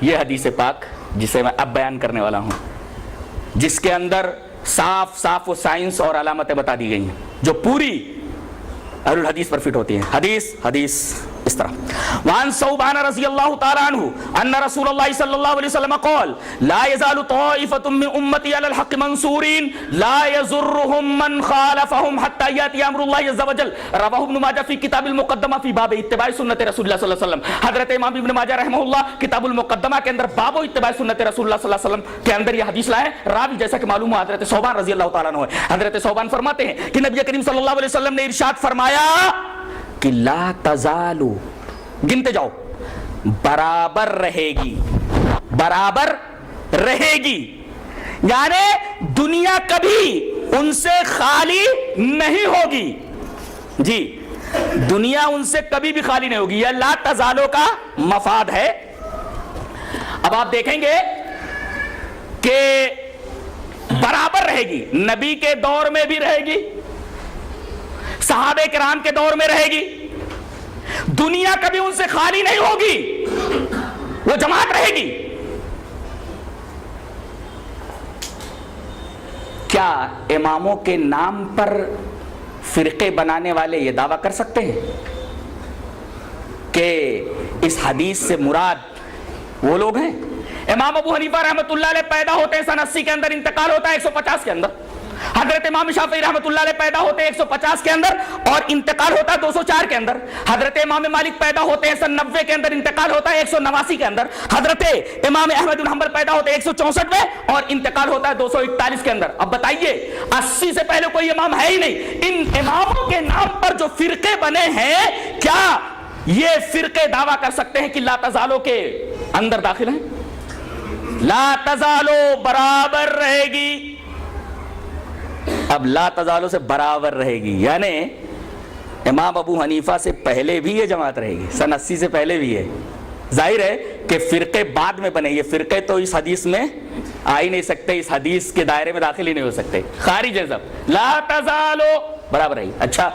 یہ حدیث پاک جسے میں اب بیان کرنے والا ہوں، جس کے اندر صاف صاف وہ سائنس اور علامتیں بتا دی گئی ہیں جو پوری اہل الحدیث پر فٹ ہوتی ہیں۔ حدیث اس طرح وعن ثوبان رضی اللہ تعالی عنہ ان رسول اللہ صلی اللہ علیہ وسلم قال لا يزال طائفة من امتی علی الحق منصورین لا يضرهم من خالفهم حتى یأتی امر اللہ عز وجل، رواہ ابن ماجہ فی کتاب المقدمہ فی باب اتباع سنت رسول اللہ صلی اللہ علیہ وسلم۔ حضرت امام ابن ماجہ رحمہ اللہ کتاب المقدمہ کے اندر باب اتباع سنت رسول اللہ صلی اللہ علیہ وسلم کے اندر یہ حدیث لائے۔ راوی جیسا کہ معلوم ہوا حضرت ثوبان رضی اللہ تعالیٰ عنہ ہے۔ حضرت ثوبان فرماتے ہیں کہ نبی کریم صلی اللہ علیہ وسلم نے ارشاد فرمایا کہ لا تزالو، گنتے جاؤ، برابر رہے گی، یعنی دنیا کبھی ان سے خالی نہیں ہوگی، جی دنیا ان سے کبھی بھی خالی نہیں ہوگی۔ یہ لا تزالو کا مفاد ہے۔ اب آپ دیکھیں گے کہ برابر رہے گی، نبی کے دور میں بھی رہے گی، صحابہ کرام کے دور میں رہے گی، دنیا کبھی ان سے خالی نہیں ہوگی، وہ جماعت رہے گی۔ کیا اماموں کے نام پر فرقے بنانے والے یہ دعویٰ کر سکتے ہیں کہ اس حدیث سے مراد وہ لوگ ہیں؟ امام ابو حنیفہ رحمۃ اللہ علیہ پیدا ہوتے ہیں سن 80 کے اندر، انتقال ہوتا ہے 150 کے اندر۔ حضرت امام شافعی رحمۃ اللہ علیہ پیدا ہوتے ہیں 150 کے اندر اور انتقال ہوتا ہے 204 کے اندر۔ حضرت امام مالک پیدا ہوتے ہیں سن 90 کے اندر، انتقال ہوتا ہے 189 کے اندر۔ حضرت امام احمد بن حنبل پیدا ہوتے ہیں 164 میں اور انتقال ہوتا ہے 241 کے اندر۔ اب بتائیے 80 سے پہلے کوئی امام ہے ہی نہیں، ان اماموں کے نام پر جو فرقے بنے ہیں، کیا یہ فرقے دعویٰ کر سکتے ہیں کہ لا تزالو کے اندر داخل ہیں؟ لا تزالو برابر رہے گی، اب لا تزالو سے برابر رہے گی، یعنی امام ابو حنیفہ سے پہلے بھی یہ جماعت رہے گی، سن 80 سے پہلے بھی ہے۔ ظاہر ہے کہ فرقے بعد میں بنے، یہ فرقے تو اس حدیث میں آ ہی نہیں سکتے، اس حدیث کے دائرے میں داخل ہی نہیں ہو سکتے، خارج ہے سب۔ لا تزالو برابر رہی۔ اچھا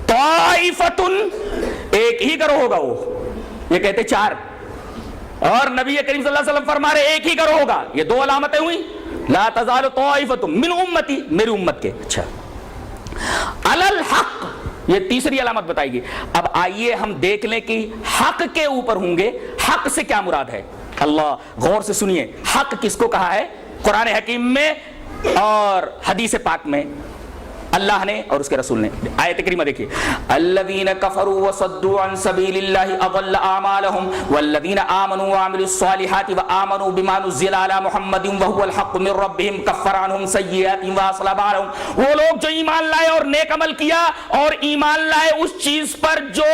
طائفتن ایک ہی کرو ہوگا، وہ یہ کہتے 4 اور نبی کریم صلی اللہ علیہ وسلم فرما رہے ایک ہی کرو ہوگا، یہ 2 علامتیں ہوئی۔ لا تزال طائفۃ من امتی، میری امت کے۔ اچھا علی الحق، یہ تیسری علامت بتائی گئی۔ اب آئیے ہم دیکھ لیں کہ حق کے اوپر ہوں گے، حق سے کیا مراد ہے؟ اللہ غور سے سنیے، حق کس کو کہا ہے قرآن حکیم میں اور حدیث پاک میں؟ اللہ نے اور اس کے رسول نے۔ آیت کریمہ دیکھیے، الذین کفروا وصدوا عن سبیل اللہ اضل اعمالهم والذین آمنوا وعملوا الصالحات وآمنوا بما نزل علی محمد وهو الحق من ربهم کفر عنهم سیئاتهم واصلح بالهم۔ وہ لوگ جو ایمان لائے اور نیک عمل کیا اور ایمان لائے اس چیز پر جو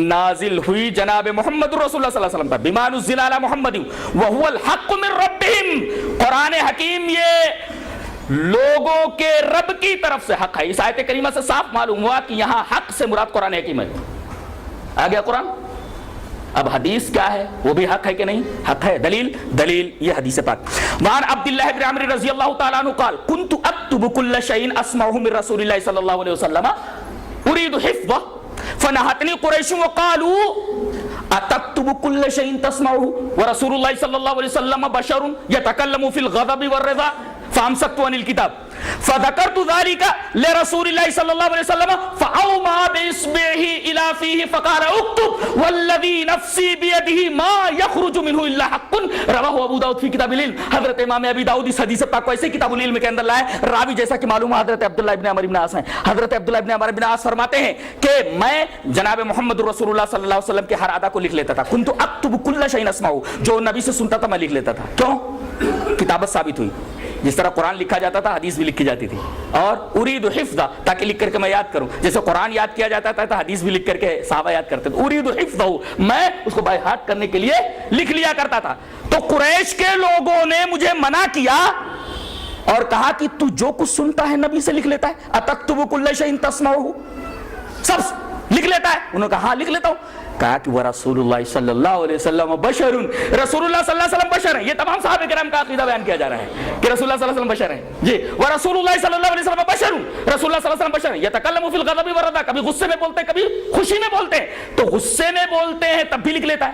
نازل ہوئی جناب محمد رسول اللہ صلی اللہ علیہ وسلم پر، بما نزل علی محمد وهو الحق من ربهم۔ قرآن حکیم یہ لوگوں کے رب کی طرف سے حق ہے۔ اس آیت کریمہ سے صاف معلوم ہوا کہ یہاں حق سے مراد قرآن حکیم ہے۔ آ گیا قرآن، اب حدیث کیا ہے؟ وہ بھی حق ہے کہ نہیں؟ حق ہے۔ دلیل یہ حدیث پاک۔ وعن عبداللہ بن عمرو رضی اللہ تعالیٰ عنہ قال كنت اكتب كل شيء اسمعه من رسول الله صلی اللہ علیہ وسلم اريد حفظه فنهتني قریش وقالوا اتكتب كل شيء تسمعه ورسول الله صلی اللہ علیہ وسلم بشر يتكلم في الغضب والرضا فامسكت عن الكتاب فذكرت ذلك لرسول الله صلى الله عليه وسلم فأومى بإصبعه إلى فيه فقال اكتب والذي نفسي بيده ما يخرج منه إلا حق، رواه ابو داؤد في کتاب العلم۔ حضرت امام ابی داؤد اس حدیث پاک کو ایسے کتاب العلم کے اندر لائے۔ راوی جیسا کہ معلوم ہے حضرت عبداللہ ابن عمر بن عاص ہیں۔ حضرت عبداللہ ابن عمر بن عاص فرماتے ہیں کہ میں جناب محمد رسول اللہ صلی اللہ علیہ وسلم کے ہر ادا کو لکھ لیتا تھا۔ كنت اكتب كل شيء اسمعه، جو نبی سے سنتا تھا میں لکھ لیتا تھا۔ کیوں؟ کتابت ثابت ہوئی، جس طرح قرآن لکھا جاتا تھا حدیث بھی لکھی جاتی تھی، اور ارید حفظ تاکہ لکھ کر کے میں یاد کروں، جیسے قرآن یاد کیا جاتا تھا تو حدیث بھی لکھ کر کے صحابہ یاد کرتے تھے، ارید حفظ میں اس کو بائی ہارٹ کرنے کے لیے لکھ لیا کرتا تھا۔ تو قریش کے لوگوں نے مجھے منع کیا اور کہا کہ تو جو کچھ سنتا ہے نبی سے لکھ لیتا ہے، اتکتب کل شیء تسمعه، سب لکھ لیتا ہے؟ انہوں نے کہا ہاں لکھ لیتا ہوں۔ کہا کہ وہ رسول اللہ صلی اللہ علیہ وسلم بشر، رسول اللہ صلی اللہ علیہ وسلم بشر ہیں۔ یہ تمام صحابہ کرام کا عقیدہ بیان کیا جا رہا ہے کہ رسول اللہ صلی اللہ علیہ وسلم بشر ہیں۔ جی وہ رسول اللہ صلی اللہ علیہ وسلم بشر، رسول اللہ صلی اللہ علیہ وسلم بشر ہیں، یتکلم فی الغضب والرضا، کبھی غصے میں بولتے ہیں کبھی خوشی میں بولتے ہیں، تو غصے میں بولتے ہیں تب بھی لکھ لیتا ہے،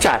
4।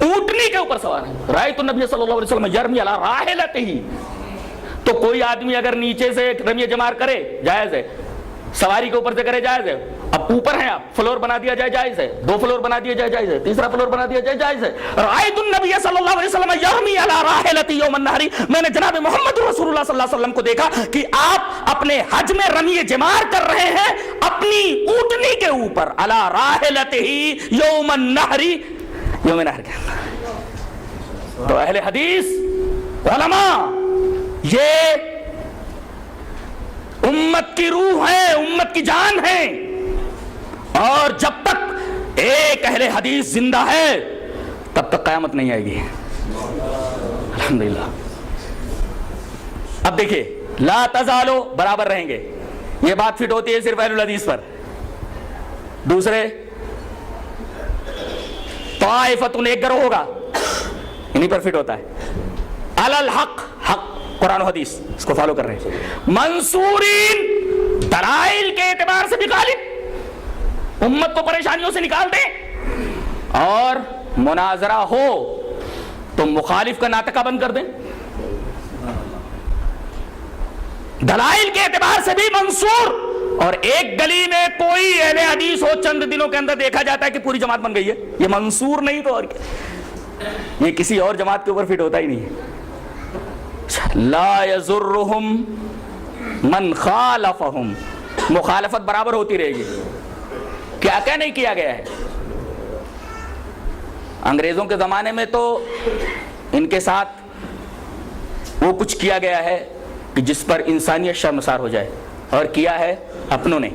اونٹنی کے اوپر سوار ہیں. رأیت النبی صلی اللہ علیہ وسلم یرمی علی راحلتہ. تو کوئی آدمی اگر نیچے سے رمی جمار کرے جائز ہے, سواری کے اوپر سے کرے جائز ہے. اب اوپر ہیں آپ, فلور بنا دیا جائے جائز ہے, 2 فلور بنا دیا جائے جائز ہے, تیسرا فلور بنا دیا جائے جائز ہے. رأیت النبی صلی اللہ علیہ وسلم یرمی علی راحلتہ یوم النحر. میں نے جناب محمد رسول اللہ صلی اللہ علیہ وسلم کو دیکھا کہ آپ اپنے حج میں رمی جمار کر رہے ہیں اپنی اونٹنی کے اوپر, علی راحلتہ یوم النحر, یوم نحر کے. تو اہل حدیث علماء یہ امت کی روح ہے, امت کی جان ہے, اور جب تک ایک اہل حدیث زندہ ہے تب تک قیامت نہیں آئے گی الحمدللہ. اب دیکھیے لا تزالو برابر رہیں گے, یہ بات فٹ ہوتی ہے صرف اہل الحدیث پر. دوسرے طائفتن ایک گروہ ہوگا, انہی پر فٹ ہوتا ہے. علی الحق, حق قرآن و حدیث اس کو فالو کر رہے ہیں. منصورین دلائل کے اعتبار سے بھی غالب, امت کو پریشانیوں سے نکال دیں. اور مناظرہ ہو تو مخالف کا ناطقہ بند کر دیں. دلائل کے اعتبار سے بھی منصور. اور ایک گلی میں کوئی اہل حدیث ہو, چند دنوں کے اندر دیکھا جاتا ہے کہ پوری جماعت بن گئی ہے, یہ منصور نہیں تو اور کیا, یہ کسی اور جماعت کے اوپر فٹ ہوتا ہی نہیں ہے. لا یضرہم من خالفہم, مخالفت برابر ہوتی رہے گی. کیا کیا نہیں کیا گیا ہے. انگریزوں کے زمانے میں تو ان کے ساتھ وہ کچھ کیا گیا ہے کہ جس پر انسانیت شرمسار ہو جائے, اور کیا ہے اپنوں نے.